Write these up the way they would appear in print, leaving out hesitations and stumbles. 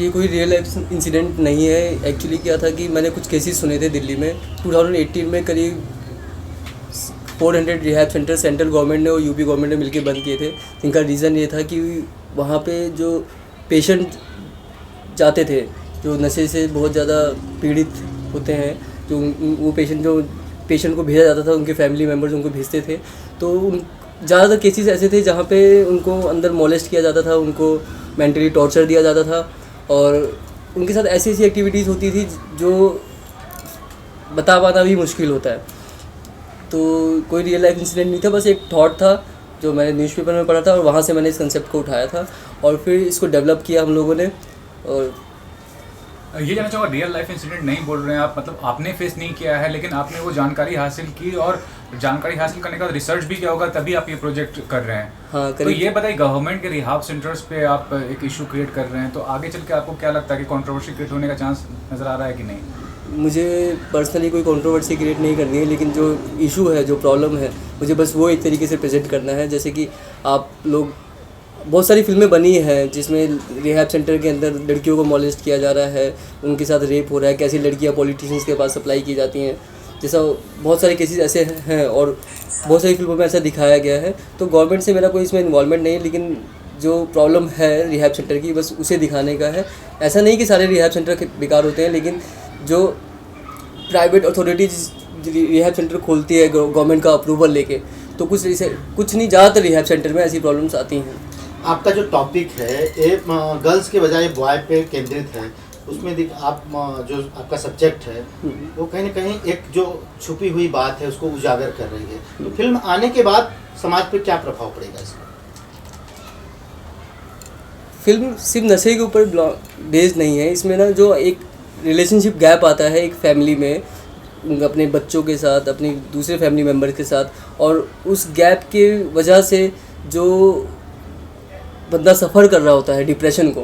ये कोई real life incident नहीं है। एक्चुअली क्या था कि मैंने कुछ केसेस सुने थे दिल्ली में 2018 में करीब 400 रिहैब सेंटर सेंट्रल गवर्नमेंट ने और यूपी गवर्नमेंट ने मिलकर बंद किए थे, जिनका रीज़न ये था कि वहाँ पे जो पेशेंट जाते थे जो नशे से बहुत ज़्यादा पीड़ित होते हैं, जो वो पेशेंट को भेजा जाता था, उनके फैमिली मेम्बर्स उनको भेजते थे, तो उन ज़्यादातर केसेस ऐसे थे जहाँ पे उनको अंदर मोलेस्ट किया जाता था, उनको मेंटली टॉर्चर दिया जाता था और उनके साथ ऐसी ऐसी एक्टिविटीज़ होती थी जो बता पाना भी मुश्किल होता है। तो कोई रियल लाइफ इंसिडेंट नहीं था, बस एक थॉट था जो मैंने न्यूज़पेपर में पढ़ा था और वहाँ से मैंने इस कंसेप्ट को उठाया था और फिर इसको डेवलप किया हम लोगों ने। और ये जानना चाहूँगा, रियल लाइफ इंसिडेंट नहीं बोल रहे हैं आप, मतलब आपने फेस नहीं किया है लेकिन आपने वो जानकारी हासिल की और जानकारी हासिल करने के बाद रिसर्च भी किया होगा, तभी आप ये प्रोजेक्ट कर रहे हैं। हाँ, तो ये बताइए, गवर्नमेंट के रिहाब सेंटर्स पे आप एक इशू क्रिएट कर रहे हैं, तो आगे चल के आपको क्या लगता है कि कंट्रोवर्सी क्रिएट होने का चांस नज़र आ रहा है कि नहीं? मुझे पर्सनली कोई कंट्रोवर्सी क्रिएट नहीं करनी है, लेकिन जो इशू है, जो प्रॉब्लम है, मुझे बस वो एक तरीके से प्रेजेंट करना है। जैसे कि आप लोग, बहुत सारी फिल्में बनी हैं जिसमें रिहैब सेंटर के अंदर लड़कियों को मॉलेस्ट किया जा रहा है, उनके साथ रेप हो रहा है, कैसी लड़कियां पॉलिटिशियंस के पास सप्लाई की जाती हैं, जैसा बहुत सारे केसेस ऐसे हैं और बहुत सारी फिल्मों में ऐसा दिखाया गया है। तो गवर्नमेंट से मेरा कोई इसमें इन्वॉल्वमेंट नहीं है, लेकिन जो प्रॉब्लम है रिहैब सेंटर की, बस उसे दिखाने का है। ऐसा नहीं कि सारे रिहैब सेंटर बेकार होते हैं, लेकिन जो प्राइवेट अथॉरिटीज रिहैब सेंटर खोलती है गवर्नमेंट का अप्रूवल लेके, तो कुछ नहीं, ज़्यादातर रिहैब सेंटर में ऐसी प्रॉब्लम्स आती हैं। आपका जो टॉपिक है ये गर्ल्स के बजाय बॉय पे केंद्रित है, उसमें आप जो आपका सब्जेक्ट है वो कहीं ना कहीं एक जो छुपी हुई बात है उसको उजागर कर रही है। तो फिल्म आने के बाद समाज पे क्या प्रभाव पड़ेगा इसका? फिल्म सिर्फ नशे के ऊपर बेस्ड नहीं है, इसमें ना जो एक रिलेशनशिप गैप आता है एक फैमिली में अपने बच्चों के साथ, अपनी दूसरे फैमिली मेम्बर के साथ, और उस गैप के वजह से जो बंदा सफ़र कर रहा होता है डिप्रेशन को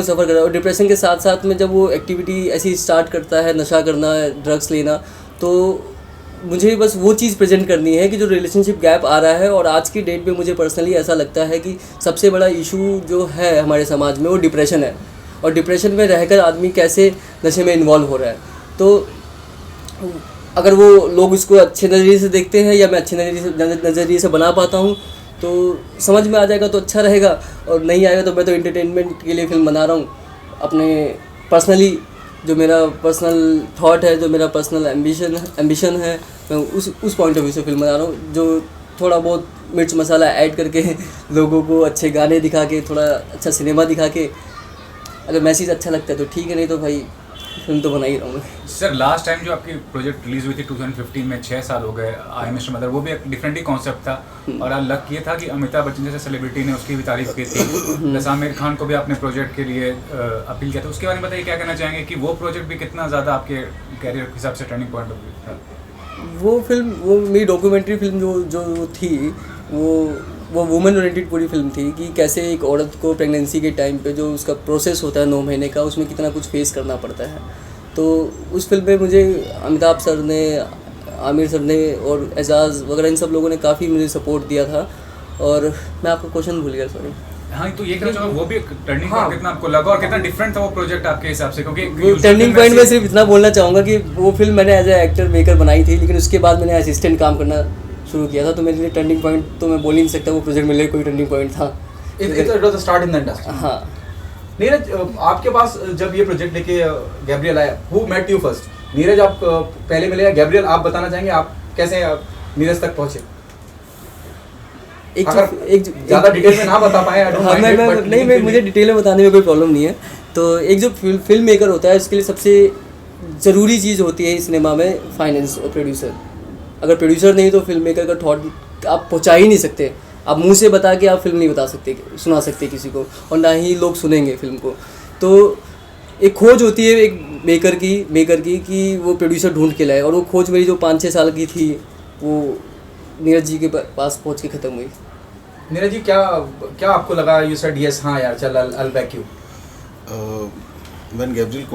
सफ़र कर रहा है, और डिप्रेशन के साथ साथ में जब वो एक्टिविटी ऐसी स्टार्ट करता है, नशा करना, ड्रग्स लेना, तो मुझे बस वो चीज़ प्रेजेंट करनी है कि जो रिलेशनशिप गैप आ रहा है। और आज की डेट में मुझे पर्सनली ऐसा लगता है कि सबसे बड़ा इशू जो है हमारे समाज में वो डिप्रेशन है, और डिप्रेशन में रहकर आदमी कैसे नशे में इन्वॉल्व हो रहा है। तो अगर वो लोग इसको अच्छे नज़रिए से देखते हैं या मैं अच्छे नज़रिए से बना पाता हूँ तो समझ में आ जाएगा तो अच्छा रहेगा, और नहीं आएगा तो मैं तो एंटरटेनमेंट के लिए फिल्म बना रहा हूँ। अपने पर्सनली जो मेरा पर्सनल थॉट है, जो मेरा पर्सनल एम्बिशन है, मैं उस पॉइंट ऑफ व्यू से फिल्म बना रहा हूँ, जो थोड़ा बहुत मिर्च मसाला ऐड करके लोगों को अच्छे गाने दिखा के, थोड़ा अच्छा सिनेमा दिखा के, अगर मैसेज अच्छा लगता है तो ठीक है, नहीं तो भाई फिल्म तो बना ही रहा हूँ। सर, लास्ट टाइम जो आपकी प्रोजेक्ट रिलीज हुई थी 2015 में, 6 साल हो गए, आई मिस्टर मदर, वो भी एक डिफरेंट ही कॉन्सेप्ट था और लक ये था कि अमिताभ बच्चन जैसे सेलिब्रिटी ने उसकी भी तारीफ की थी, प्लस आमिर खान को भी आपने प्रोजेक्ट के लिए अपील किया था। उसके बारे में बताइए, क्या कहना चाहेंगे कि वो प्रोजेक्ट भी कितना ज़्यादा आपके कैरियर के हिसाब से टर्निंग पॉइंट ऑफ व्यू था? वो मेरी डॉक्यूमेंट्री फिल्म जो थी वो वुमेन ओरिएंटेड पूरी फिल्म थी कि कैसे एक औरत को प्रेगनेंसी के टाइम पे जो उसका प्रोसेस होता है 9 महीने का, उसमें कितना कुछ फेस करना पड़ता है। तो उस फिल्म में मुझे अमिताभ सर ने, आमिर सर ने और एजाज़ वगैरह इन सब लोगों ने काफ़ी मुझे सपोर्ट दिया था। और मैं आपका क्वेश्चन भूल गया, सॉरी। हाँ, तो ये कहना चाहूँगा वो भी टर्निंग पॉइंट कितना आपको लगा और कितना डिफरेंट था वो प्रोजेक्ट आपके हिसाब से? क्योंकि टर्निंग पॉइंट में सिर्फ इतना बोलना चाहूँगा कि वो फिल्म मैंने एज ए एक्टर मेकर बनाई थी, लेकिन उसके बाद मैंने असिस्टेंट काम करना शुरू किया था, तो मेरे लिए टर्निंग पॉइंट तो मैं बोल ही नहीं सकता वो प्रोजेक्ट मेरे लिए कोई टर्निंग पॉइंट था। It was the start in the industry. हाँ। नीरज, आपके पास जब ये प्रोजेक्ट लेके गैब्रियल आया, who met you first? Neeraj आप पहले मिले या गैब्रियल? आप बताना चाहेंगे आप कैसे नीरज तक पहुंचे? एक ज़्यादा डिटेल में ना बता पाए, मैं मुझे डिटेल में बताने में कोई प्रॉब्लम नहीं है। तो एक जो फिल्म मेकर होता है उसके लिए सबसे ज़रूरी चीज़ होती है सिनेमा में फाइनेंस और प्रोड्यूसर। अगर प्रोड्यूसर नहीं तो फिल्म मेकर का थॉट आप पहुंचा ही नहीं सकते। आप मुंह से बता के आप फिल्म नहीं सुना सकते किसी को, और ना ही लोग सुनेंगे फिल्म को। तो एक खोज होती है एक मेकर की कि वो प्रोड्यूसर ढूंढ के लाए, और वो खोज मेरी जो 5-6 साल की थी वो नीरज जी के पास पहुंच के ख़त्म हुई। नीरज जी, क्या आपको लगा? यू सेड यस, हाँ यार चल, I'll back you. When Gabriel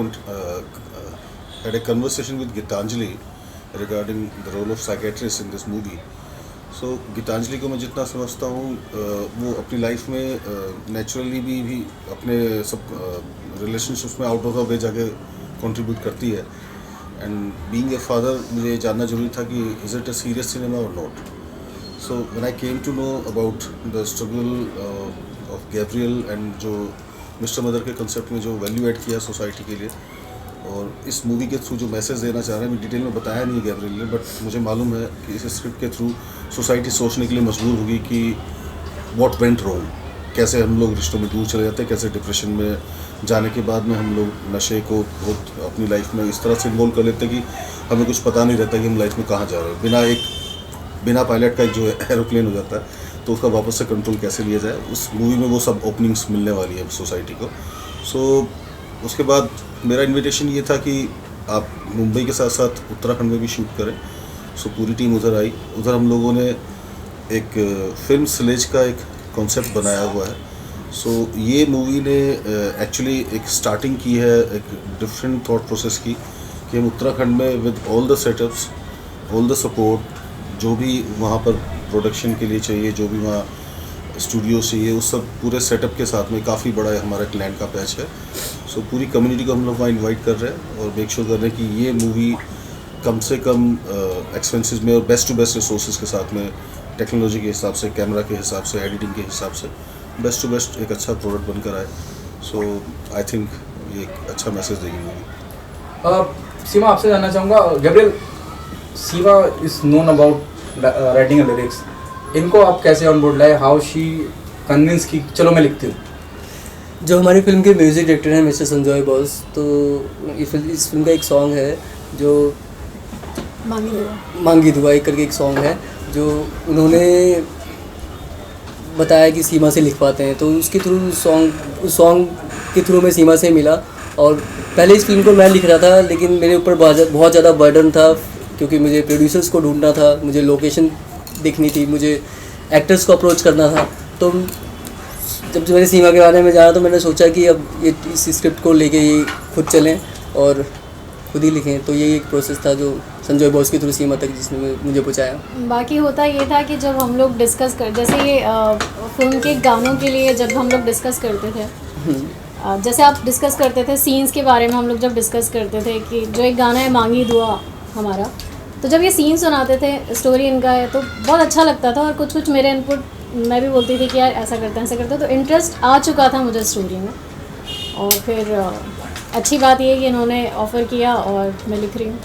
had a conversation with Gitanjali regarding the role of psychiatrist in this movie, सो गीतांजलि को मैं जितना समझता हूँ वो अपनी लाइफ में नेचुरली भी अपने सब रिलेशनशिप्स में आउट ऑफ द वे जाके कंट्रीब्यूट करती है। एंड बीइंग ए फादर मुझे जानना जरूरी था कि is it a serious cinema और not. So when I came to know about the struggle of Gabriel and जो मिस्टर मदर के कंसेप्ट में जो वैल्यू ऐड किया सोसाइटी के लिए, और इस मूवी के थ्रू जो मैसेज देना चाह रहे हैं, मैं डिटेल में बताया नहीं गैब्रियल ने, बट मुझे मालूम है कि इस स्क्रिप्ट के थ्रू सोसाइटी सोचने के लिए मजबूर होगी कि व्हाट वेंट रॉन्ग, कैसे हम लोग रिश्तों में दूर चले जाते हैं, कैसे डिप्रेशन में जाने के बाद में हम लोग नशे को बहुत अपनी लाइफ में इस तरह से इन्वॉल्व कर लेते हैं कि हमें कुछ पता नहीं रहता कि हम लाइफ में कहाँ जा रहे हैं। बिना पायलट का एक जो एरोप्लेन हो जाता है तो उसका वापस से कंट्रोल कैसे लिया जाए, उस मूवी में वो सब ओपनिंग्स मिलने वाली है सोसाइटी को। सो उसके बाद मेरा इन्विटेशन ये था कि आप मुंबई के साथ साथ उत्तराखंड में भी शूट करें। सो पूरी टीम उधर आई। उधर हम लोगों ने एक फिल्म स्लेज का एक कॉन्सेप्ट बनाया हुआ है। सो ये मूवी ने एक्चुअली एक स्टार्टिंग की है एक डिफरेंट थॉट प्रोसेस की कि हम उत्तराखंड में with all the setups, all the support, जो भी वहाँ पर प्रोडक्शन के लिए चाहिए, जो भी वहाँ स्टूडियो चाहिए, उस सब पूरे सेटअप के साथ में काफ़ी बड़ा हमारा एक लैंड का पैच है। सो पूरी कम्युनिटी को हम लोग वहाँ इन्वाइट कर रहे हैं और मेक श्योर कर रहे हैं कि ये मूवी कम से कम एक्सपेंसेस में और बेस्ट टू बेस्ट रिसोर्सेज के साथ में, टेक्नोलॉजी के हिसाब से, कैमरा के हिसाब से, एडिटिंग के हिसाब से बेस्ट टू बेस्ट एक अच्छा प्रोडक्ट बनकर आए। सो आई थिंक ये एक अच्छा मैसेज देगी मूवी। सीमा, आपसे जानना चाहूँगा, Gabriel, Seema is known about writing lyrics, इनको आप कैसे ऑन बोर्ड लाए? हाउ शी कन्विंस की चलो मैं लिखती हूँ? जो हमारी फिल्म के म्यूज़िक डायरेक्टर हैं मिस्टर संजय बॉस, तो इस फिल्म का एक सॉन्ग है जो मांगी दुआ एक करके एक सॉन्ग है जो उन्होंने बताया कि सीमा से लिखवाते हैं, तो उसके थ्रू उस सॉन्ग के थ्रू मैं सीमा से मिला। और पहले इस फिल्म को मैं लिख रहा था, लेकिन मेरे ऊपर बहुत ज़्यादा बर्डन था क्योंकि मुझे प्रोड्यूसर्स को ढूंढना था, मुझे लोकेशन देखनी थी, मुझे एक्टर्स को अप्रोच करना था। तो जब मैंने सीमा के बारे में जाना तो मैंने सोचा कि अब ये इस स्क्रिप्ट को लेके ये खुद चलें और खुद ही लिखें। तो ये एक प्रोसेस था जो संजय बॉस के थ्रू सीमा तक जिसने मुझे पहुँचाया। बाकी होता ये था कि जब हम लोग डिस्कस कर, जैसे ये फिल्म के गानों के लिए जब हम लोग डिस्कस करते थे, जैसे आप डिस्कस करते थे सीन्स के बारे में, हम लोग जब डिस्कस करते थे कि जो एक गाना है मांगी दुआ हमारा, तो जब ये सीन सुनाते थे, स्टोरी इनका है, तो बहुत अच्छा लगता था। और कुछ कुछ मेरे इनपुट मैं भी बोलती थी कि यार ऐसा करते हैं ऐसा करते हैं, तो इंटरेस्ट आ चुका था मुझे स्टोरी में। और फिर अच्छी बात ये है कि इन्होंने ऑफ़र किया और मैं लिख रही हूँ।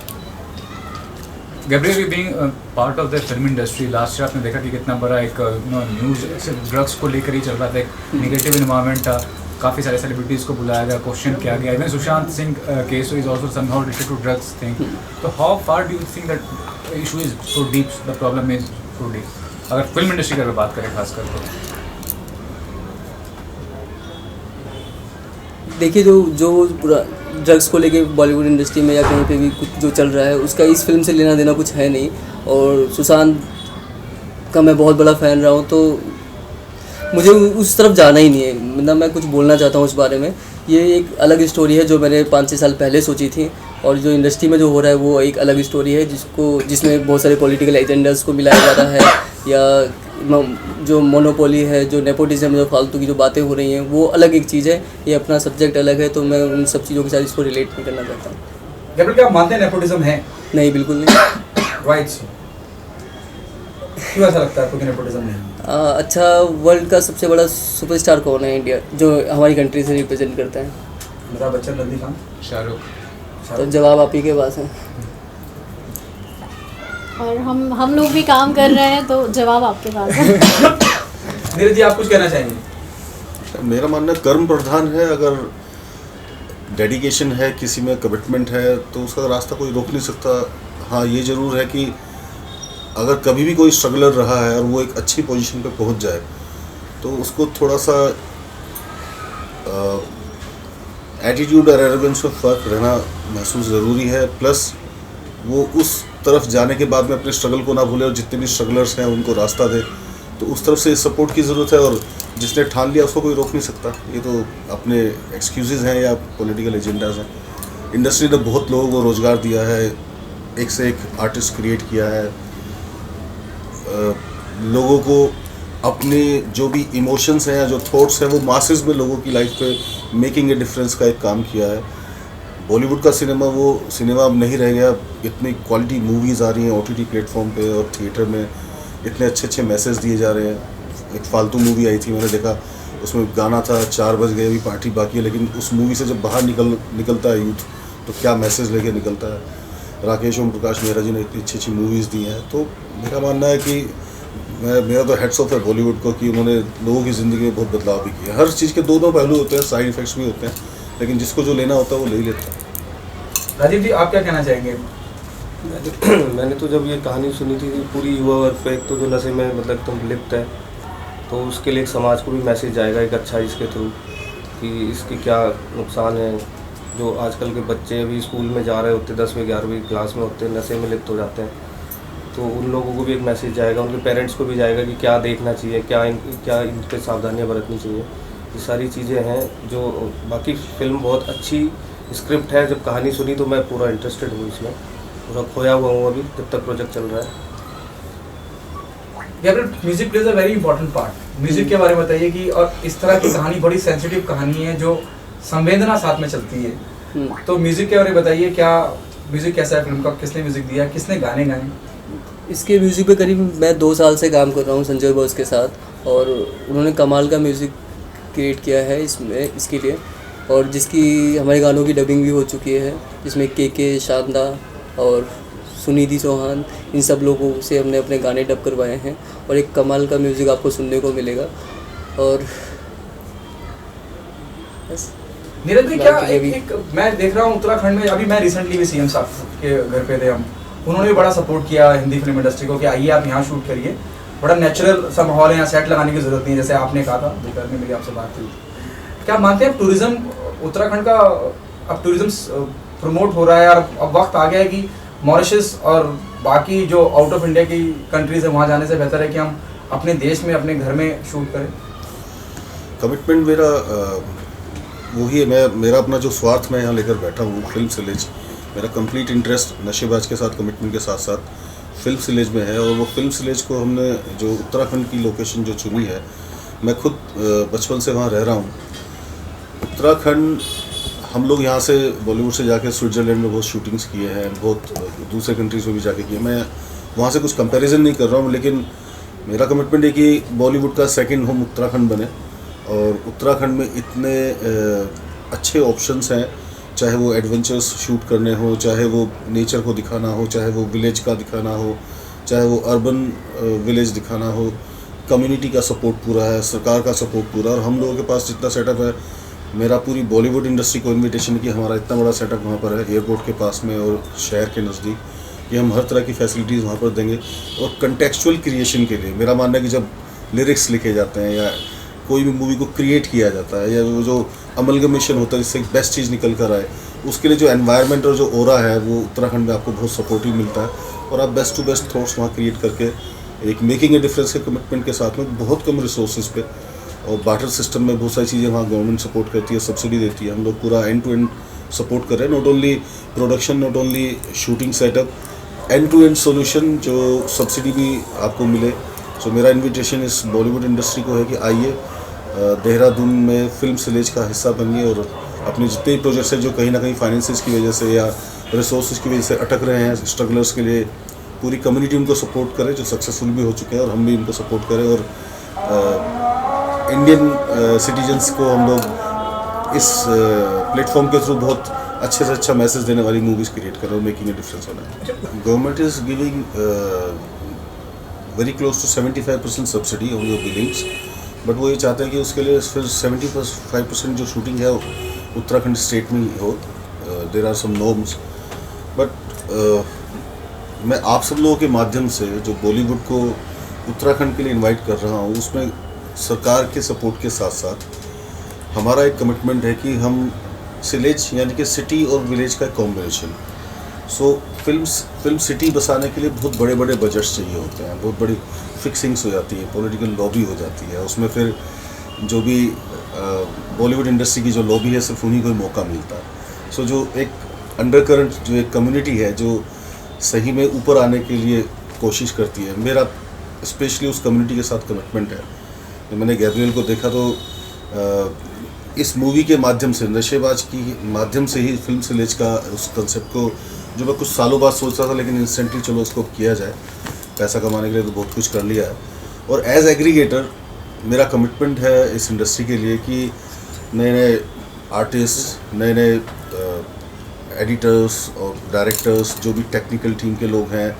Gabriel, being part of the film industry, last year आपने देखा कि कितना बड़ा एक न्यूज़ सिर्फ ड्रग्स को लेकर ही चल रहा था, एक नेगेटिव इन्वायरमेंट था, काफ़ी सारे सेलिब्रिटीज़ को बुलाया गया, क्वेश्चन किया गया, even Sushant Singh case is also somehow related to drugs thing. तो how far do you think that issue is so deep, the problem is so deep, अगर फिल्म इंडस्ट्री की बात करें खासकर? तो देखिए, जो पूरा ड्रग्स को लेके बॉलीवुड इंडस्ट्री में या कहीं पे भी कुछ जो चल रहा है उसका इस फिल्म से लेना देना कुछ है नहीं। और सुशांत का मैं बहुत बड़ा फ़ैन रहा हूँ, तो मुझे उस तरफ जाना ही नहीं है। मतलब मैं कुछ बोलना चाहता हूँ उस बारे में। ये एक अलग स्टोरी है जो मैंने 5-6 साल पहले सोची थी, और जो इंडस्ट्री में जो हो रहा है वो एक अलग स्टोरी है जिसमें बहुत सारे पॉलिटिकल एजेंडास को मिलाया जा रहा है, या जो मोनोपोली है, जो नेपोटिज्म, जो फालतू की जो बातें हो रही हैं, वो अलग एक चीज़ है। ये अपना सब्जेक्ट अलग है, तो मैं उन सब चीज़ों के साथ इसको रिलेट नहीं करना चाहता हूँ। गैब्रियल, क्या आप मानते हैं नेपोटिज्म है? नहीं, बिल्कुल नहीं। राइट, क्यों ऐसा लगता है आपको कि नेपोटिज्म नहीं? अच्छा, वर्ल्ड का सबसे बड़ा सुपरस्टार कौन है इंडिया, जो हमारी कंट्री से रिप्रेजेंट करता है? अमिताभ बच्चन, रणवीर खान, शाहरुख। तो जवाब आप ही के पास है। और हम लोग भी काम कर रहे हैं, तो जवाब आपके पास है। नीरज जी, आप कुछ कहना चाहेंगे? मेरा मानना कर्म प्रधान है। अगर डेडिकेशन है, किसी में कमिटमेंट है, तो उसका रास्ता कोई रोक नहीं सकता। हाँ, ये ज़रूर है कि अगर कभी भी कोई स्ट्रगलर रहा है और वो एक अच्छी पोजीशन पे पहुंच जाए, तो उसको थोड़ा सा एटीट्यूड और एरोगेंस में फ़र्क रहना महसूस ज़रूरी है। प्लस वो उस तरफ जाने के बाद में अपने स्ट्रगल को ना भूले, और जितने भी स्ट्रगलर्स हैं उनको रास्ता दे। तो उस तरफ से सपोर्ट की ज़रूरत है, और जिसने ठान लिया उसको कोई रोक नहीं सकता। ये तो अपने एक्सक्यूज़ हैं या पॉलिटिकल एजेंडाज हैं। इंडस्ट्री ने बहुत लोगों को रोज़गार दिया है, एक से एक आर्टिस्ट क्रिएट किया है, लोगों को अपने जो भी इमोशंस हैं या जो थॉट्स हैं वो मासेस में लोगों की लाइफ पे मेकिंग ए डिफरेंस का एक काम किया है। बॉलीवुड का सिनेमा वो सिनेमा अब नहीं रह गया। इतनी क्वालिटी मूवीज़ आ रही हैं OTT प्लेटफॉर्म पे और थिएटर में, इतने अच्छे अच्छे मैसेज दिए जा रहे हैं। एक फालतू मूवी आई थी, मैंने देखा, उसमें गाना था 4 बज गए अभी पार्टी बाकी है, लेकिन उस मूवी से जब बाहर निकलता है यूथ तो क्या मैसेज लेके निकलता है। राकेश ओम प्रकाश मेहरा जी ने इतनी अच्छी अच्छी मूवीज़ दी हैं। तो मेरा मानना है कि मेरा तो हेड्स ऑफ है बॉलीवुड को कि उन्होंने लोगों की ज़िंदगी में बहुत बदलाव भी किया। हर चीज़ के दो पहलू होते हैं, साइड इफ़ेक्ट्स भी होते हैं, लेकिन जिसको जो लेना होता है वो ले ही लेता है। राजीव जी, आप क्या कहना चाहेंगे? मैंने तो जब ये कहानी सुनी थी पूरी युवा वर्ग पे, एक तो जो नशे में मतलब एकदम लिप्त है, तो उसके लिए एक समाज को भी मैसेज जाएगा एक अच्छा इसके थ्रू कि इसके क्या नुकसान है। जो आजकल के बच्चे अभी स्कूल में जा रहे होते, 10वीं 11वीं क्लास में होते, नशे में लिप्त हो जाते हैं, तो उन लोगों को भी एक मैसेज जाएगा, उनके पेरेंट्स को भी जाएगा कि क्या देखना चाहिए, क्या इन पे सावधानियाँ बरतनी चाहिए। ये सारी चीज़ें हैं जो, बाकी फिल्म बहुत अच्छी स्क्रिप्ट है। जब कहानी सुनी तो मैं पूरा इंटरेस्टेड हूँ इसमें, पूरा खोया हुआ हूँ अभी जब तक प्रोजेक्ट चल रहा है। Music plays a very important part. Music के बारे में बताइए कि, और इस तरह की कहानी बड़ी सेंसिटिव कहानी है जो संवेदना साथ में चलती है, तो म्यूजिक के बारे में बताइए, क्या म्यूजिक कैसा है फिल्म का, किसने म्यूजिक दिया, किसने गाने गाए? इसके म्यूज़िक पे करीब मैं 2 साल से काम कर रहा हूँ संजय बॉस के साथ, और उन्होंने कमाल का म्यूज़िक क्रिएट किया है इसके लिए, और जिसकी हमारे गानों की डबिंग भी हो चुकी है, जिसमें के शानदा और सुनिधि चौहान, इन सब लोगों से हमने अपने गाने डब करवाए हैं, और एक कमाल का म्यूज़िक आपको सुनने को मिलेगा। और बस नीरज भाई, क्या एक मैं देख रहा हूँ उत्तराखंड में, अभी मैं रिसेंटली भी CM साहब के घर पे थे हम, उन्होंने भी बड़ा सपोर्ट किया हिंदी फिल्म इंडस्ट्री को कि आइए आप यहाँ शूट करिए, बड़ा नेचुरल सा माहौल है, यहाँ सेट लगाने की जरूरत नहीं है, जैसे आपने कहा था दोपहर में मेरी आपसे बात हुई। क्या मानते हैं टूरिज्म उत्तराखंड का, अब टूरिज्म प्रमोट हो रहा है, और अब वक्त आ गया है कि मॉरिशस और बाकी जो आउट ऑफ इंडिया की कंट्रीज है वहाँ जाने से बेहतर है कि हम अपने देश में अपने घर में शूट करें? कमिटमेंट मेरा वही है। मेरा अपना जो स्वार्थ मैं यहाँ लेकर बैठा हूँ, फिल्म सिलेज, मेरा कंप्लीट इंटरेस्ट नशेबाज के साथ, कमिटमेंट के साथ साथ फिल्म सिलेज में है। और वो फिल्म सिलेज को हमने जो उत्तराखंड की लोकेशन जो चुनी है, मैं खुद बचपन से वहाँ रह रहा हूँ। उत्तराखंड, हम लोग यहाँ से बॉलीवुड से जाके स्विट्ज़रलैंड में बहुत शूटिंग्स किए हैं, बहुत दूसरे कंट्रीज़ में भी जाके किए। मैं वहाँ से कुछ कंपैरिजन नहीं कर रहा हूँ, लेकिन मेरा कमिटमेंट है कि बॉलीवुड का सेकंड होम उत्तराखंड बने। और उत्तराखंड में इतने अच्छे ऑप्शंस हैं, चाहे वो एडवेंचर्स शूट करने हो, चाहे वो नेचर को दिखाना हो, चाहे वो विलेज का दिखाना हो, चाहे वो अर्बन विलेज दिखाना हो। कम्युनिटी का सपोर्ट पूरा है, सरकार का सपोर्ट पूरा, और हम लोगों के पास जितना सेटअप है, मेरा पूरी बॉलीवुड इंडस्ट्री को इनविटेशन कि हमारा इतना बड़ा सेटअप वहाँ पर है, एयरपोर्ट के पास में और शहर के नज़दीक, कि हम हर तरह की फैसिलिटीज़ वहाँ पर देंगे। और कंटेक्चुअल क्रिएशन के लिए मेरा मानना है कि जब लिरिक्स लिखे जाते हैं या कोई भी मूवी को क्रिएट किया जाता है, या वो जो अमलगमेशन होता है जिससे एक बेस्ट चीज़ निकल कर आए, उसके लिए जो एनवायरनमेंट और जो ओरा है वो उत्तराखंड में आपको बहुत सपोर्टिव मिलता है। और आप बेस्ट टू बेस्ट थॉट्स वहाँ क्रिएट करके एक मेकिंग ए डिफरेंस के कमिटमेंट के साथ में बहुत कम रिसोर्सेज पे, और बार्टर सिस्टम में बहुत सारी चीज़ें वहाँ गवर्नमेंट सपोर्ट करती है, सब्सिडी देती है। हम लोग पूरा एंड टू एंड सपोर्ट कर रहे हैं, not only production, not only shooting setup, end to end solution, जो सब्सिडी भी आपको मिले। सो मेरा इन्विटेशन इस बॉलीवुड इंडस्ट्री को है कि आइए देहरादून में फिल्म सिलेज का हिस्सा बनिए, और अपने जितने प्रोजेक्ट्स हैं जो कहीं ना कहीं फाइनेंसेस की वजह से या रिसोर्सेज की वजह से अटक रहे हैं, स्ट्रगलर्स के लिए पूरी कम्युनिटी उनको सपोर्ट करे, जो सक्सेसफुल भी हो चुके हैं, और हम भी उनको सपोर्ट करें। और इंडियन सिटीजन्स को हम लोग इस प्लेटफॉर्म के थ्रू बहुत अच्छे से अच्छा मैसेज देने वाली मूवीज़ क्रिएट करें और मेकिंग ए डिफरेंस होना है। Government is giving very close to 75% subsidy on your billings, but वो ये चाहते हैं कि उसके लिए फिर 75% जो शूटिंग है उत्तराखंड स्टेट में ही हो। There are some norms, but मैं आप सब लोगों के माध्यम से जो बॉलीवुड को उत्तराखंड के लिए इनवाइट कर रहा हूँ, उसमें सरकार के सपोर्ट के साथ साथ हमारा एक कमिटमेंट है कि हम सिलेज यानी कि सिटी और विलेज का कॉम्बिनेशन, सो फिल्म सिटी बसाने के लिए बहुत बड़े बड़े बजट्स चाहिए होते हैं, बहुत बड़ी फिक्सिंग्स हो जाती है, पॉलिटिकल लॉबी हो जाती है, उसमें फिर जो भी बॉलीवुड इंडस्ट्री की जो लॉबी है सिर्फ उन्हीं को ही मौका मिलता है। सो जो एक अंडरकरंट, जो एक कम्युनिटी है जो सही में ऊपर आने के लिए कोशिश करती है, मेरा स्पेशली उस कम्युनिटी के साथ कमिटमेंट है। तो मैंने गैब्रियल को देखा तो इस मूवी के माध्यम से, नशेबाज की माध्यम से ही फिल्म सिलेज का उस कंसेप्ट को, जो मैं कुछ सालों बाद सोच रहा था लेकिन इंस्टेंटली चलो उसको किया जाए, पैसा कमाने के लिए तो बहुत कुछ कर लिया है। और एज एग्रीगेटर मेरा कमिटमेंट है इस इंडस्ट्री के लिए कि नए नए आर्टिस्ट, नए नए एडिटर्स और डायरेक्टर्स, जो भी टेक्निकल टीम के लोग हैं,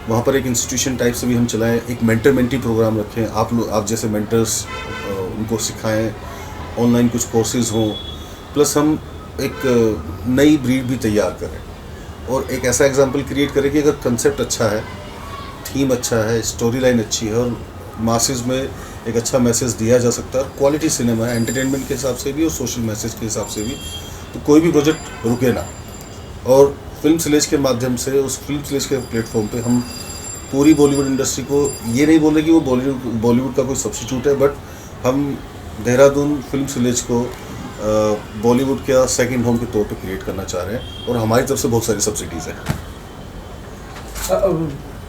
वहाँ पर एक इंस्टीट्यूशन टाइप से भी हम चलाएं, एक मेंटर मेंटी प्रोग्राम रखें, आप जैसे मेंटर्स उनको सिखाएं, ऑनलाइन कुछ कोर्सेज हों, प्लस हम एक नई ब्रीड भी तैयार करें और एक ऐसा एग्जाम्पल क्रिएट करें कि अगर कंसेप्ट अच्छा है, थीम अच्छा है, स्टोरी लाइन अच्छी है और मासेस में एक अच्छा मैसेज दिया जा सकता है, क्वालिटी सिनेमा है एंटरटेनमेंट के हिसाब से भी और सोशल मैसेज के हिसाब से भी, तो कोई भी प्रोजेक्ट रुके ना। और फिल्म सिलेज के माध्यम से, उस फिल्म सिलेज के प्लेटफॉर्म पे हम पूरी बॉलीवुड इंडस्ट्री को, ये नहीं बोल रहे कि वो बॉलीवुड का कोई सब्स्टिट्यूट है, बट हम देहरादून फिल्म सिलेज को बॉलीवुड का सेकंड होम के तौर पे क्रिएट करना चाह रहे हैं और हमारी तरफ से बहुत सारी सब्सिडीज़ हैं।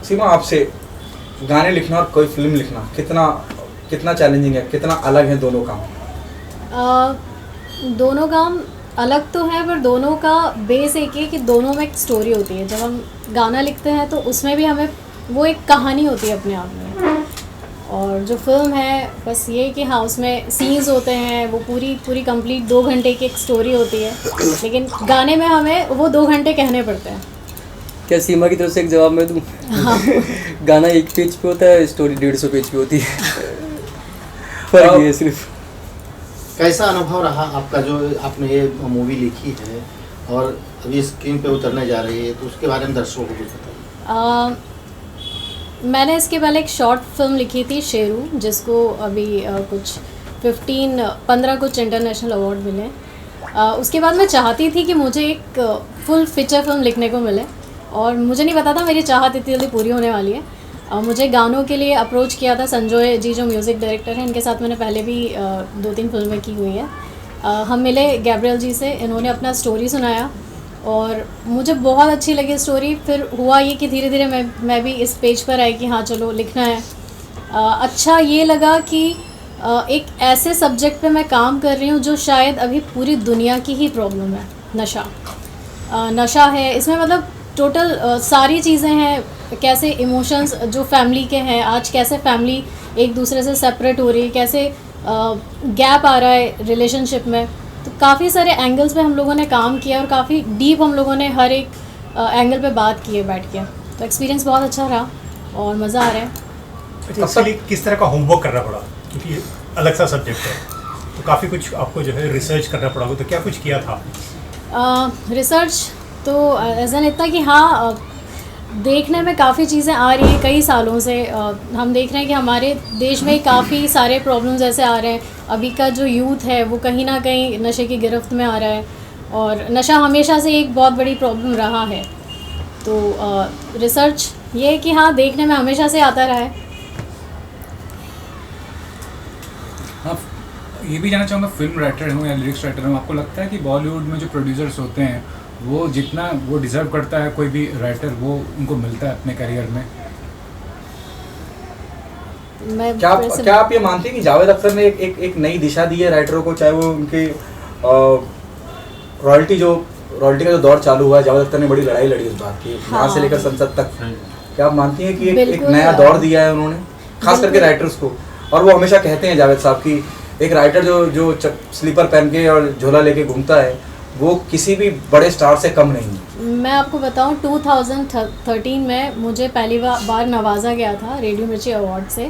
सीमा, आपसे गाने लिखना और कोई फिल्म लिखना कितना चैलेंजिंग है, कितना अलग है दोनों काम? दोनों काम अलग तो है, पर दोनों का बेस एक है कि दोनों में एक स्टोरी होती है। जब हम गाना लिखते हैं तो उसमें भी हमें वो एक कहानी होती है अपने आप में, और जो फिल्म है बस ये कि हाँ उसमें सीन्स होते हैं, वो पूरी कंप्लीट 2 घंटे की एक स्टोरी होती है, लेकिन गाने में हमें वो 2 घंटे कहने पड़ते हैं। क्या सीमा की तरफ से एक जवाब मैं दूँ? हाँ। गाना 1 पेज पे होता है, स्टोरी 150 पेज पे होती है। फर्क ये सिर्फ। कैसा अनुभव रहा आपका जो आपने ये मूवी लिखी है और अभी स्क्रीन पे उतरने जा रही है, तो उसके बारे में दर्शकों को कुछ बताइए। मैंने इसके पहले एक शॉर्ट फिल्म लिखी थी, शेरू, जिसको अभी कुछ 15 कुछ इंटरनेशनल अवार्ड मिले। उसके बाद मैं चाहती थी कि मुझे एक फुल फीचर फिल्म लिखने को मिले, और मुझे नहीं पता था मेरी चाहत इतनी जल्दी पूरी होने वाली है। मुझे गानों के लिए अप्रोच किया था संजय जी, जो म्यूज़िक डायरेक्टर हैं, इनके साथ मैंने पहले भी 2-3 फिल्में की हुई है। हम मिले गैब्रियल जी से, इन्होंने अपना स्टोरी सुनाया और मुझे बहुत अच्छी लगी स्टोरी। फिर हुआ ये कि धीरे धीरे मैं भी इस पेज पर आई कि हाँ चलो लिखना है। अच्छा ये लगा कि एक ऐसे सब्जेक्ट पे मैं काम कर रही हूँ जो शायद अभी पूरी दुनिया की ही प्रॉब्लम है। नशा है इसमें, मतलब टोटल सारी चीज़ें हैं, कैसे इमोशंस जो फैमिली के हैं आज, कैसे फैमिली एक दूसरे से सेपरेट हो रही है, कैसे गैप आ रहा है रिलेशनशिप में। तो काफ़ी सारे एंगल्स पे हम लोगों ने काम किया और काफ़ी डीप हम लोगों ने हर एक एंगल पे बात की है बैठ के। तो एक्सपीरियंस बहुत अच्छा रहा और मज़ा आ रहा है। इसके लिए किस तरह का होमवर्क करना पड़ा, क्योंकि अलग सा सब्जेक्ट है, तो काफ़ी कुछ आपको जो है रिसर्च करना पड़ा, तो क्या कुछ किया था? रिसर्च तो ऐसा इतना कि हाँ देखने में काफ़ी चीज़ें आ रही हैं कई सालों से। हम देख रहे हैं कि हमारे देश में काफ़ी सारे प्रॉब्लम्स ऐसे आ रहे हैं। अभी का जो यूथ है वो कहीं ना कहीं नशे की गिरफ्त में आ रहा है, और नशा हमेशा से एक बहुत बड़ी प्रॉब्लम रहा है। तो रिसर्च ये है कि हाँ देखने में हमेशा से आता रहा है। हाँ, ये भी जानना चाहूँगा, फिल्म राइटर हूँ या लिरिक्स राइटर हूँ, आपको लगता है कि बॉलीवुड में जो प्रोड्यूसर्स होते हैं वो जितना वो डिज़र्व करता है कोई भी राइटर, वो उनको मिलता है अपने करियर में? क्या आप ये मानते हैं कि जावेद अख्तर ने एक नई दिशा दी है राइटरों को, चाहे वो उनके रॉयल्टी का जो दौर चालू हुआ है, जावेद अख्तर ने बड़ी लड़ाई लड़ी उस बात की, यहाँ से लेकर संसद तक। क्या आप मानती हैं कि एक नया दौर दिया है उन्होंने, खास करके राइटर्स को? और वो हमेशा कहते हैं जावेद साहब की एक राइटर जो स्लीपर पहन के और झोला लेके घूमता है वो किसी भी बड़े स्टार से कम नहीं है। मैं आपको बताऊं 2013 में मुझे पहली बार नवाजा गया था रेडियो मिर्ची अवार्ड से।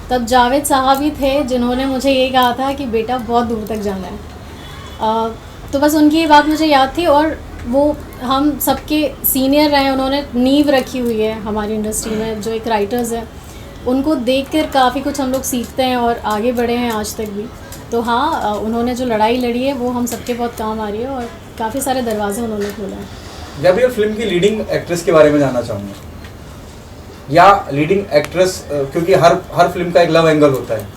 तब जावेद साहब ही थे जिन्होंने मुझे ये कहा था कि बेटा बहुत दूर तक जाना है। तो बस उनकी ये बात मुझे याद थी, और वो हम सबके सीनियर रहे, उन्होंने नींव रखी हुई है हमारी इंडस्ट्री में। जो एक राइटर्स हैं उनको देखकर काफ़ी कुछ हम लोग सीखते हैं और आगे बढ़े हैं आज तक भी। तो हाँ, उन्होंने जो लड़ाई लड़ी है वो हम सबके बहुत काम आ रही है, और काफ़ी सारे दरवाजे उन्होंने खोले हैं। गैब्रियल, फिल्म की लीडिंग एक्ट्रेस के बारे में जानना चाहूँगा, या लीडिंग एक्ट्रेस, क्योंकि हर फिल्म का एक लव एंगल होता है,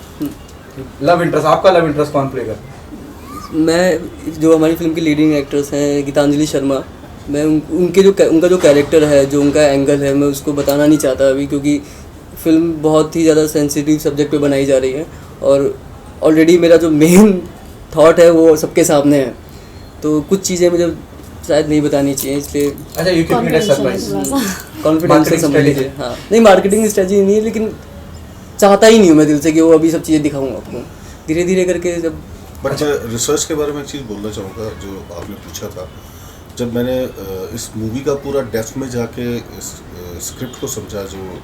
लव इंटरेस्ट, आपका लव इंटरेस्ट कौन प्ले करता है? मैं, जो हमारी फिल्म की लीडिंग एक्ट्रेस हैं गीतांजलि शर्मा, मैं उनका जो कैरेक्टर है, जो उनका एंगल है, मैं उसको बताना नहीं चाहता अभी, क्योंकि फिल्म बहुत ही ज़्यादा सेंसिटिव सब्जेक्ट पे बनाई जा रही है और ऑलरेडी मेरा जो मेन थॉट है वो सबके सामने है, तो कुछ चीज़ें मुझे शायद नहीं बतानी चाहिए, इसलिए अच्छा you keep it surprise. Confidence से समझ लीजिए। हाँ नहीं, मार्केटिंग स्ट्रेटजी नहीं है, लेकिन चाहता ही नहीं हूँ मैं दिल से कि वो अभी सब चीज़ें दिखाऊंगा आपको, धीरे धीरे करके जब। बट रिसर्च के बारे में एक चीज़ बोलना चाहूँगा जो आपने पूछा था। जब मैंने इस मूवी का पूरा डेप्थ में जाके इस स्क्रिप्ट को समझा, जो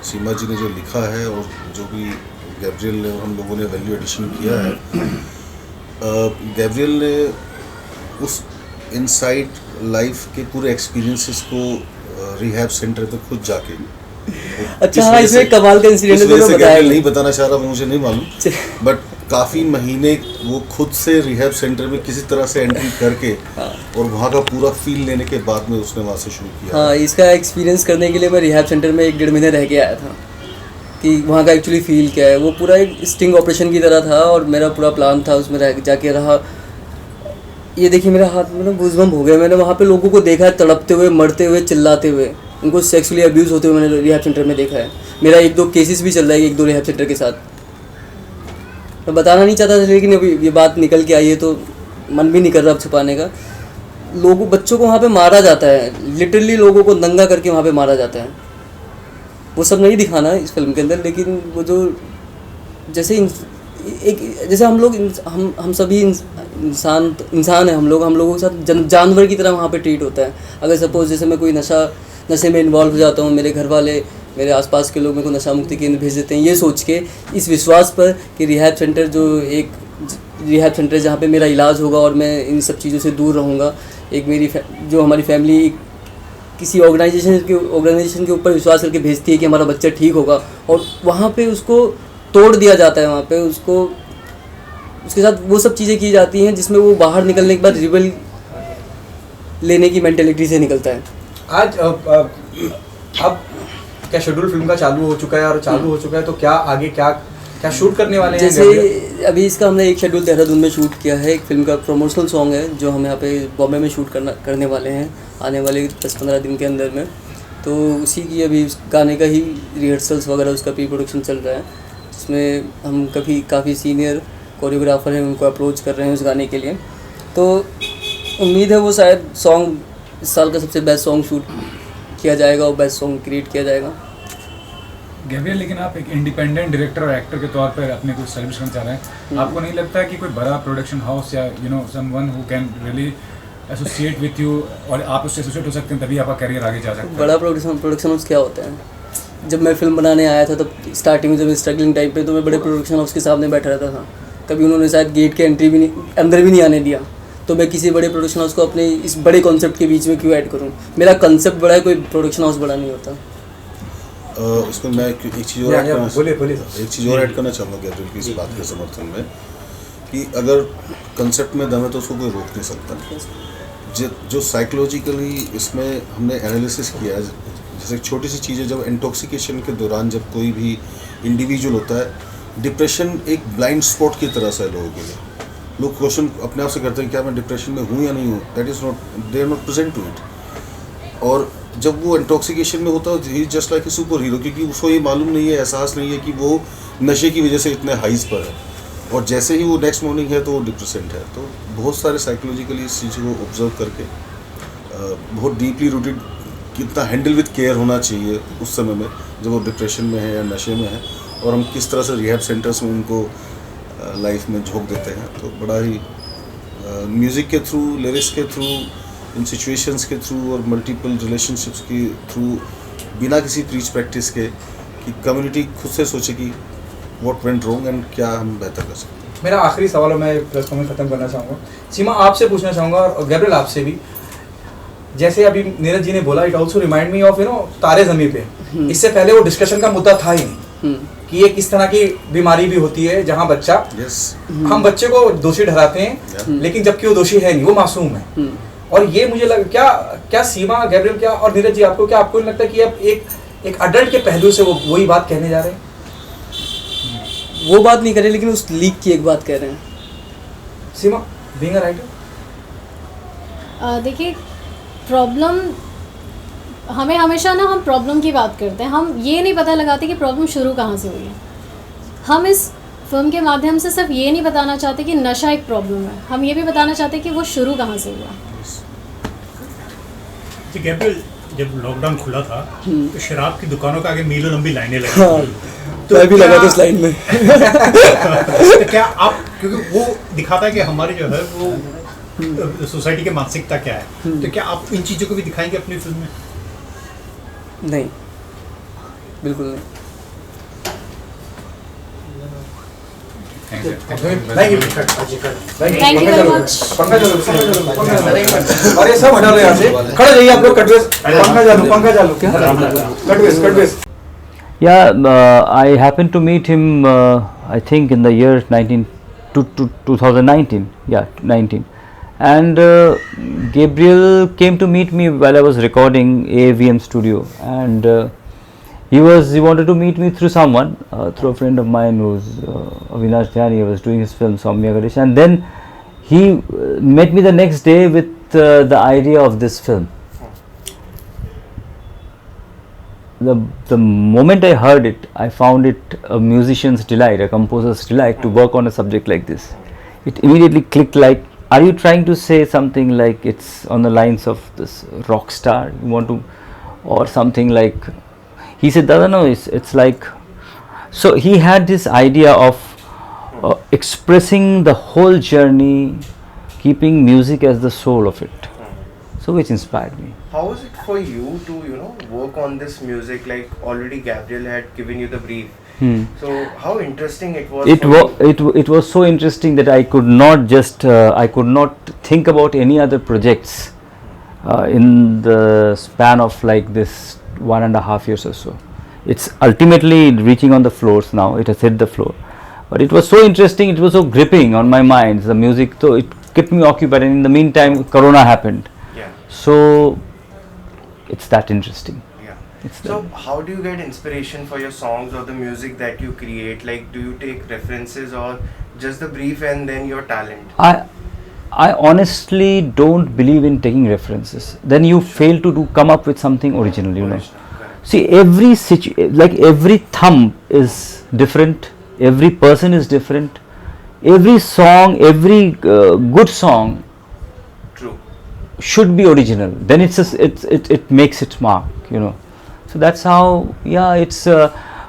सीमा जी ने जो लिखा है और जो भी गैब्रियल ने हम लोगों ने वैल्यू एडिशन किया है, गैब्रियल ने उस इनसाइड लाइफ के पूरे एक्सपीरियंसेस को रिहैब सेंटर पे खुद जाके अच्छा हाँ, इसमें कमाल का इंसिडेंट है जो बताया नहीं बताना चाह रहा, मुझे नहीं मालूम, बट काफ़ी महीने वो खुद से रिहैब सेंटर में किसी तरह से एंट्री करके और वहाँ का पूरा फील लेने के बाद में उसने वहाँ से शुरू किया। हाँ, इसका एक्सपीरियंस करने के लिए मैं रिहैब सेंटर में 1-1.5 महीने रह के आया था कि वहाँ का एक्चुअली फील क्या है। वो पूरा एक स्टिंग ऑपरेशन की तरह था और मेरा पूरा प्लान था उसमें रह जाके रहा। ये देखिए मेरा हाथ में ना गूज़बम्प हो गया, मैंने वहाँ पे लोगों को देखा है तड़पते हुए, मरते हुए, चिल्लाते हुए, उनको सेक्सुअली अब्यूज़ होते हुए मैंने रिहैब सेंटर में देखा है। मेरा 1-2 केसेस भी चल रहा है 1-2 रिहैब सेंटर के साथ। मैं बताना नहीं चाहता था, लेकिन अभी ये बात निकल के आई है तो मन भी नहीं कर रहा अब छुपाने का। लोगों बच्चों को वहाँ पे मारा जाता है, लिटरली लोगों को नंगा करके वहाँ पे मारा जाता है। वो सब नहीं दिखाना इस फिल्म के अंदर, लेकिन वो जो जैसे जैसे हम लोग हम सभी इंसान है, हम लोगों के साथ जानवर की तरह वहाँ पे ट्रीट होता है। अगर सपोज जैसे मैं कोई नशे में इन्वॉल्व हो जाता हूँ, मेरे घर वाले, मेरे आसपास के लोग मेरे को नशा मुक्ति केंद्र भेज देते हैं, ये सोच के, इस विश्वास पर कि रिहैब सेंटर रिहैब सेंटर जहाँ पे मेरा इलाज होगा और मैं इन सब चीज़ों से दूर रहूँगा। एक मेरी जो हमारी फैमिली किसी ऑर्गेनाइजेशन के ऊपर विश्वास करके भेजती है कि हमारा बच्चा ठीक होगा, और वहाँ पे उसको तोड़ दिया जाता है। वहाँ पे उसके साथ वो सब चीज़ें की जाती हैं जिसमें वो बाहर निकलने के बाद रिबल लेने की मेंटेलिटी से निकलता है। आज अब क्या शेड्यूल फिल्म का चालू हो चुका है, और चालू हो चुका है तो क्या आगे क्या शूट करने वाले हैं? जैसे अभी इसका हमने एक शेड्यूल देहरादून में शूट किया है, एक फिल्म का प्रमोशनल सॉन्ग है जो हम यहाँ पे बॉम्बे में शूट करने वाले हैं आने वाले 10-15 दिन के अंदर में। तो उसी की अभी गाने का ही रिहर्सल्स वगैरह, उसका प्री प्रोडक्शन चल रहा है, जिसमें हम काफ़ी सीनियर कोरियोग्राफर हैं उनको अप्रोच कर रहे हैं उस गाने के लिए। तो उम्मीद है वो शायद सॉन्ग इस साल का सबसे बेस्ट सॉन्ग शूट किया जाएगा और बेस्ट सॉन्ग क्रिएट किया जाएगा। गैब्रियल, लेकिन आप एक इंडिपेंडेंट डायरेक्टर और एक्टर के तौर पर अपने को सर्विस करना चाह रहे हैं, आपको नहीं लगता है कि कोई बड़ा प्रोडक्शन हाउस या someone who can really associate with you, और आप उससे एसोसिएट हो सकते हैं, तभी आपका करियर आगे जा सकता है? बड़ा प्रोडक्शन हाउस क्या होता है? जब मैं फिल्म बनाने आया था तब स्टार्टिंग में, जब स्ट्रगलिंग टाइम पे, तो मैं बड़े प्रोडक्शन हाउस के सामने बैठा रहता था। कभी उन्होंने शायद गेट के अंदर भी नहीं आने दिया। तो मैं किसी बड़े प्रोडक्शन हाउस को अपने इस बड़े कॉन्सेप्ट के बीच में क्यों ऐड करूं? मेरा कॉन्सेप्ट बड़ा है, कोई प्रोडक्शन हाउस बड़ा नहीं होता। इसमें मैं एक चीज़ और ऐड करना चाहूँगा गैब्रियल की इस बात के समर्थन में, कि अगर कंसेप्ट में दम है तो उसको कोई रोक नहीं सकता। जो साइकोलॉजिकली इसमें हमने एनालिसिस किया है, जैसे एक छोटी सी चीज़ है, जब इंटॉक्सिकेशन के दौरान जब कोई भी इंडिविजुअल होता है, डिप्रेशन एक ब्लाइंड स्पॉट की तरह से है लोगों के लिए। लोग क्वेश्चन अपने आप से करते हैं क्या मैं डिप्रेशन में हूँ या नहीं हूँ, that is not, they are not present to it. और जब वो इंटॉक्सिकेशन में होता है, he just like a superhero, क्योंकि उसको ये मालूम नहीं है, एहसास नहीं है कि वो नशे की वजह से इतने हाइज पर है, और जैसे ही वो नेक्स्ट मॉर्निंग है तो वो डिप्रेसेंट है। तो बहुत सारे साइकोलॉजिकली इस चीज़ को ऑब्जर्व करके बहुत डीपली रूटेड कितना हैंडल विद केयर होना चाहिए उस समय में जब वो डिप्रेशन में है या नशे में है, और हम किस तरह से रिहैब सेंटर्स में उनको लाइफ में झोंक देते हैं। तो बड़ा ही म्यूज़िक के थ्रू, लिरिक्स के थ्रू, इन सिचुएशंस के थ्रू और मल्टीपल रिलेशनशिप्स के थ्रू, बिना किसी प्रीच प्रैक्टिस के, कि कम्युनिटी खुद से सोचे कि व्हाट वेंट रॉन्ग एंड क्या हम बेहतर कर सकते हैं। मेरा आखिरी सवाल मैं प्रेस को ख़त्म करना चाहूँगा। सीमा, आपसे पूछना चाहूँगा, और गैब्रियल आपसे भी, जैसे अभी नीरज जी ने बोला, it also remind me of तारे ज़मीं पे। इससे पहले वो डिस्कशन का मुद्दा था ही नहीं कि ये किस तरह की बीमारी भी होती है जहाँ बच्चा, हम बच्चे को दोषी ठहराते हैं, लेकिन जबकि वो दोषी है नहीं, वो मासूम है। और ये मुझे लगा, क्या सीमा, गैब्रियल, क्या, और नीरज जी, आपको नहीं लगता कि अब एक अडल्ट के पहलू से वो वही बात कहने जा रहे हैं? वो बात नहीं कर रहे, लेकिन उस लीक की एक बात कह रहे हैं। सीमा, बीइंग अ राइटर, देखिए, प्रॉब्लम हमें हमेशा ना हम प्रॉब्लम की बात करते हैं, हम ये नहीं पता लगाते कि प्रॉब्लम शुरू कहाँ से हुई है। हम इस फिल्म के माध्यम से सिर्फ ये नहीं बताना चाहते कि नशा एक प्रॉब्लम है, हम ये भी बताना चाहते हैं कि वो शुरू कहाँ से हुआ। जी गैब्रियल, जब लॉकडाउन खुला था तो शराब की दुकानों के आगे मीलों लंबी लाइनें लगी हाँ, तो मैं भी लगा था क्या- उस लाइन में। तो क्या आप, क्योंकि वो दिखाता है कि हमारी जो है वो सोसाइटी की मानसिकता क्या है, तो क्या आप इन चीज़ों को भी दिखाएंगे अपनी फिल्म में? नहीं, बिल्कुल नहीं। Thank you. Thank you Thank you very much. पंखा चालू, अरे सब हटा लो यहाँ से, खड़े रहिए आप लोग। कटवेस पंखा चालू कटवेस Yeah, I happened to meet him, I think in the year 2019, yeah, 19. And Gabriel came to meet me while I was recording AAVM studio, and he wanted to meet me through someone, through a friend of mine who's Avinash Dhyani. He was doing his film Soumya Ganesh, and then he met me the next day with the idea of this film. The moment I heard it, I found it a musician's delight, a composer's delight to work on a subject like this. It immediately clicked like, are you trying to say something like it's on the lines of this rock star? You want to, or something like, he said, no, it's like, so he had this idea of expressing the whole journey, keeping music as the soul of it. So which inspired me. How was it for you to, work on this music? Like already Gabriel had given you the brief. So how interesting it was. It was so interesting that I could not think about any other projects in the span of like this 1.5 years or so. It's ultimately reaching on the floors now. It has hit the floor, but it was so interesting. It was so gripping on my mind. The music, so it kept me occupied. And in the meantime, Corona happened. So it's that interesting. So how do you get inspiration for your songs or the music that you create? Like, do you take references or just the brief and then your talent? I honestly don't believe in taking references. Then you fail to come up with something original. See, every every thumb is different. Every person is different. Every song, every good song should be original. Then it makes its mark. So that's how, it's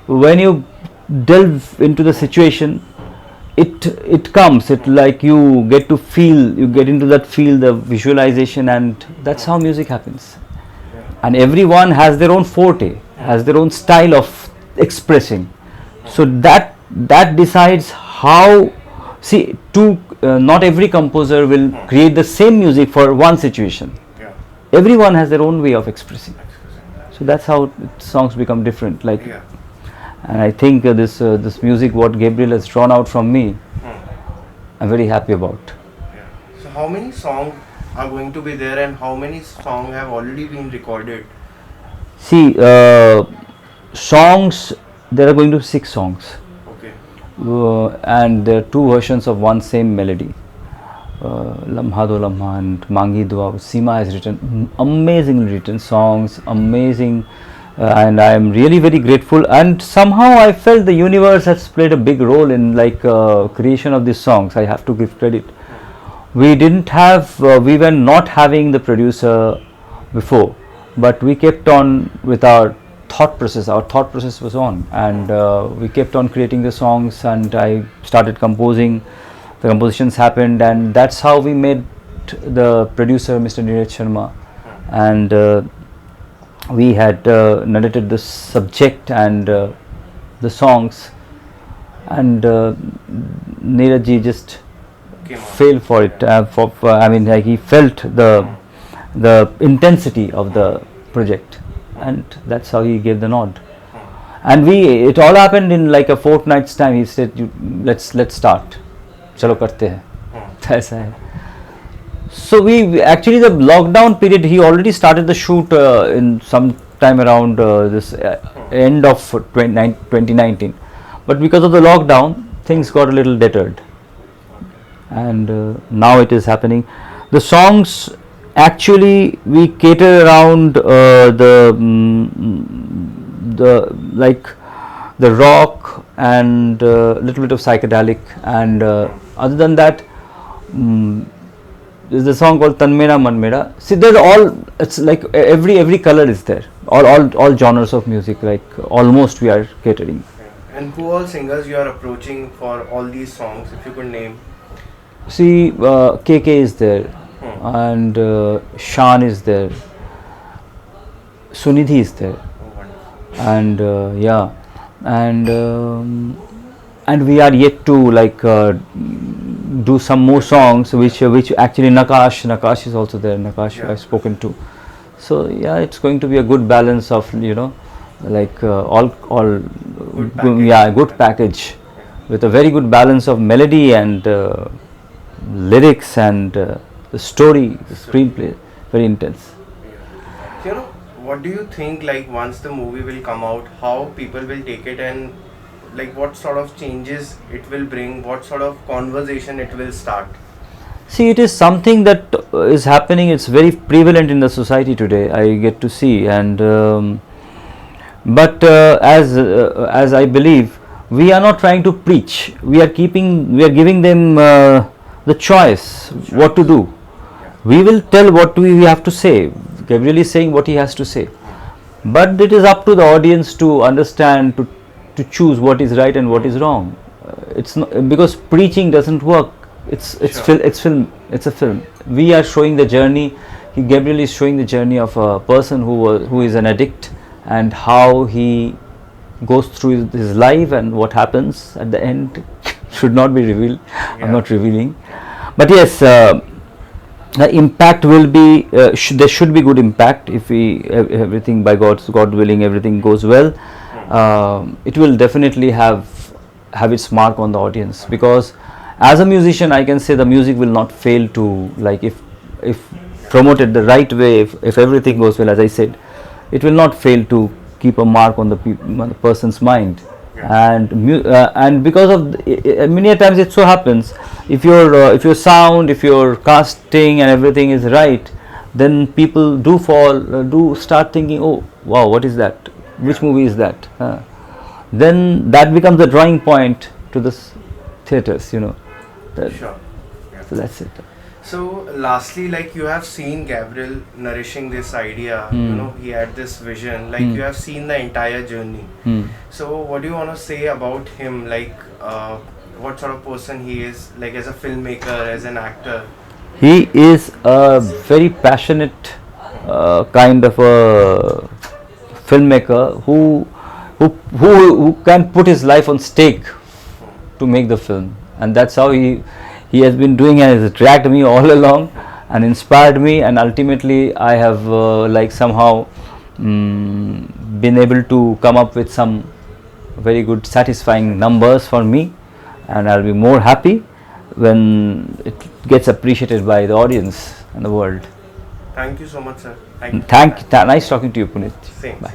when you delve into the situation, it comes. It like you get into that feel, the visualization, and that's how music happens. And everyone has their own forte, has their own style of expressing. So that decides how. See, not every composer will create the same music for one situation. Everyone has their own way of expressing. So that's how songs become different. And I think this music, what Gabriel has drawn out from me, I'm very happy about. So how many songs are going to be there, and how many songs have already been recorded? See, songs, there are going to be 6 songs. And there are 2 versions of one same melody. Lamha Do Lamha and Mangi Dua. Seema has written amazingly written songs, amazing, and I am really very grateful. And somehow I felt the universe has played a big role in creation of these songs. I have to give credit. We were not having the producer before, but we kept on with our thought process. Our thought process was on, and we kept on creating the songs, and I started composing. The compositions happened, and that's how we made the producer, Mr. Neeraj Sharma, and we had narrated the subject and the songs, and Neeraj ji just fell for it. He felt the intensity of the project, and that's how he gave the nod. And it all happened in like a fortnight's time. He said, let's start. चलो करते हैं, ऐसा है. So we actually, the lockdown period, he already started the shoot in some time around this end of 2019, but because of the lockdown things got a little deterred, and now it is happening. The songs, Actually, we cater around the like the rock and little bit of psychedelic, and other than that, there's a song called Tan Mera Man Mera. See, there's all, it's like every color is there. All genres of music, like almost we are catering. And who all singers you are approaching for all these songs, if you could name? See, KK is there, and Shan is there, Sunidhi is there, Oh, wonderful. and yeah, and we are yet to like do some more songs, which actually Nakash is also there. Nakash Yeah. I've spoken to. So yeah, it's going to be a good balance of, you know, like all package. yeah, good package with a very good balance of melody and lyrics and the story, the screenplay, very intense. So, you know, what do you think, like, once the movie will come out, how people will take it, and like what sort of changes it will bring, what sort of conversation it will start? See, it is something that is happening. It's very prevalent in the society today. I get to see, and but as I believe, we are not trying to preach. We are giving them the choice what to do. We will tell what we have to say. Gabriel is saying what he has to say, but it is up to the audience to understand, to choose what is right and what is wrong. It's not, because preaching doesn't work. It's film. It's a film. We are showing the journey. Gabriel is showing the journey of a person who is an addict, and how he goes through his life and what happens at the end should not be revealed. I'm not revealing, but yes, the impact will be. There should be good impact if everything by God willing, everything goes well. It will definitely have its mark on the audience, because as a musician I can say the music will not fail to, like, if promoted the right way, if everything goes well, as I said, it will not fail to keep a mark on the person's mind. And because of many a times it so happens, if your sound, if your casting and everything is right, then people do start thinking, oh wow, what is that, which movie is that, then that becomes the drawing point to the theaters, you know. Sure. So that's it. So lastly, like, you have seen Gabriel nourishing this idea, you know, he had this vision, like you have seen the entire journey. So what do you want to say about him, like what sort of person he is, like as a filmmaker, as an actor? He is a very passionate kind of a filmmaker who can put his life on stake to make the film, and that's how he has been doing, and has dragged me all along and inspired me, and ultimately I have like somehow been able to come up with some very good satisfying numbers for me, and I'll be more happy when it gets appreciated by the audience and the world. Thank you so much, sir. Thank you. Nice talking to you, Puneet. Same. Bye.